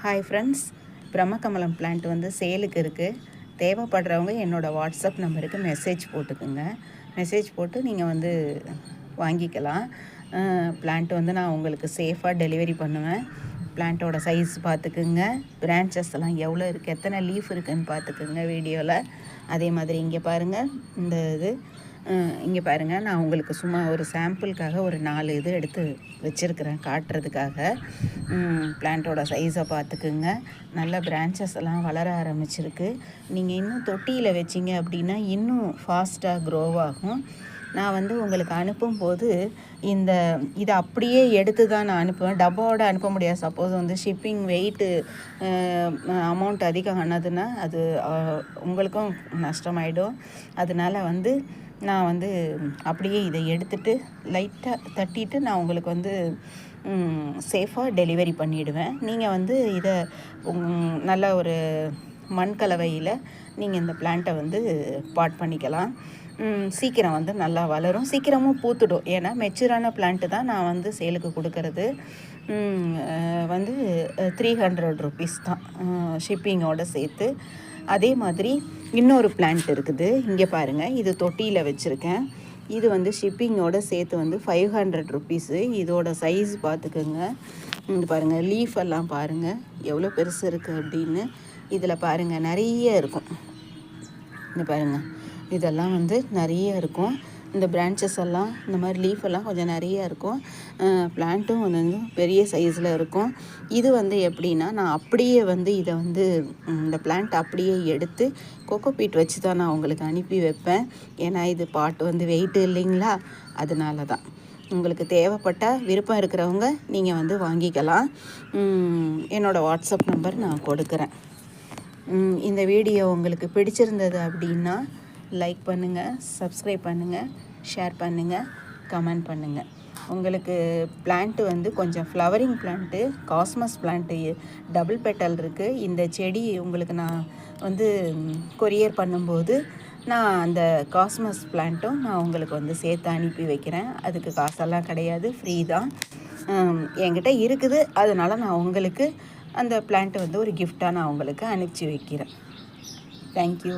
Hi friends, பிரம்மகமலம் plant வந்து சேலுக்கு இருக்குது. தேவைப்படுறவங்க என்னோடய வாட்ஸ்அப் நம்பருக்கு மெசேஜ் போட்டுக்குங்க. மெசேஜ் போட்டு நீங்கள் வந்து வாங்கிக்கலாம். பிளான்ட் வந்து நான் உங்களுக்கு சேஃபாக டெலிவரி பண்ணுவேன். பிளான்ட்டோட சைஸ் பார்த்துக்குங்க, பிரான்ச்சஸ் எல்லாம் எவ்வளோ இருக்குது, எத்தனை லீஃப் இருக்குதுன்னு பார்த்துக்குங்க வீடியோவில். அதே மாதிரி இங்கே பாருங்கள், இந்த இது இங்கே பாருங்கள், நான் உங்களுக்கு சும்மா ஒரு சாம்பிளுக்காக ஒரு 4 இது எடுத்து வச்சுருக்கிறேன் காட்டுறதுக்காக. பிளான்ட்டோட சைஸை பார்த்துக்குங்க. நல்ல பிரான்ச்சஸ் எல்லாம் வளர ஆரம்பிச்சிருக்கு. நீங்கள் இன்னும் தொட்டியில் வச்சிங்க அப்படின்னா இன்னும் ஃபாஸ்ட்டாக க்ரோவ் ஆகும். நான் வந்து உங்களுக்கு அனுப்பும்போது இதை அப்படியே எடுத்து தான் நான் அனுப்புவேன். டப்பாவோட அனுப்ப முடியாது. சப்போஸ் வந்து ஷிப்பிங் வெயிட்டு அமௌண்ட் அதிகம் ஆனதுன்னா அது உங்களுக்கும் நஷ்டமாயிடும். அதனால் வந்து நான் வந்து அப்படியே இதை எடுத்துகிட்டு லைட்டாக தட்டிட்டு நான் உங்களுக்கு வந்து சேஃபாக டெலிவரி பண்ணிவிடுவேன். நீங்கள் வந்து இதை நல்ல ஒரு மண் கலவையில் நீங்கள் இந்த பிளான்ட்டை வந்து பாட் பண்ணிக்கலாம். சீக்கிரம் வந்து நல்லா வளரும், சீக்கிரமும் பூத்துடும். ஏன்னா மெச்சூரான பிளான்ட்டு தான் நான் வந்து சேலுக்கு கொடுக்கறது. வந்து 300 ருபீஸ் தான் ஷிப்பிங்கோடு சேர்த்து. அதே மாதிரி இன்னொரு பிளான்ட் இருக்குது, இங்கே பாருங்கள். இது தொட்டியில் வச்சுருக்கேன். இது வந்து ஷிப்பிங்கோடு சேர்த்து வந்து 500 ருபீஸு. இதோட சைஸ் பார்த்துக்கோங்க. இங்கே பாருங்கள், லீஃப் எல்லாம் பாருங்கள் எவ்வளோ பெருசு இருக்குது அப்படின்னு. இதில் பாருங்கள் நிறைய இருக்கும். இங்கே பாருங்கள், இதெல்லாம் வந்து நிறைய இருக்கும். இந்த பிரான்ச்சஸ் எல்லாம், இந்த மாதிரி லீஃப் எல்லாம் கொஞ்சம் நிறைய இருக்கும். பிளான்ட்டும் வந்து பெரிய சைஸில் இருக்கும். இது வந்து எப்படின்னா, நான் அப்படியே வந்து இதை வந்து இந்த பிளான்ட் அப்படியே எடுத்து கொக்கோபீட் வச்சு தான் நான் உங்களுக்கு அனுப்பி வைப்பேன். ஏன்னா இது பாட் வந்து வெயிட்டு இல்லைங்களா, அதனால தான். உங்களுக்கு தேவைப்பட்டால் விருப்பம் இருக்கிறவங்க நீங்கள் வந்து வாங்கிக்கலாம். என்னோடய வாட்ஸ்அப் நம்பர் நான் கொடுக்குறேன். இந்த வீடியோ உங்களுக்கு பிடிச்சிருந்தது அப்படின்னா லைக் பண்ணுங்கள், சப்ஸ்கிரைப் பண்ணுங்கள், ஷேர் பண்ணுங்கள், கமெண்ட் பண்ணுங்கள். உங்களுக்கு பிளான்ட்டு வந்து கொஞ்சம் flowering plant, cosmos plant double petal இருக்குது. இந்த செடி உங்களுக்கு நான் வந்து கொரியர் பண்ணும்போது நான் அந்த காஸ்மஸ் பிளான்ட்டும் நான் உங்களுக்கு வந்து சேர்த்து அனுப்பி வைக்கிறேன். அதுக்கு காசெல்லாம் கிடையாது, ஃப்ரீ தான். என்கிட்ட இருக்குது, அதனால் நான் உங்களுக்கு அந்த பிளான்ட்டு வந்து ஒரு கிஃப்டாக நான் உங்களுக்கு அனுப்பிச்சி வைக்கிறேன். தேங்க்யூ.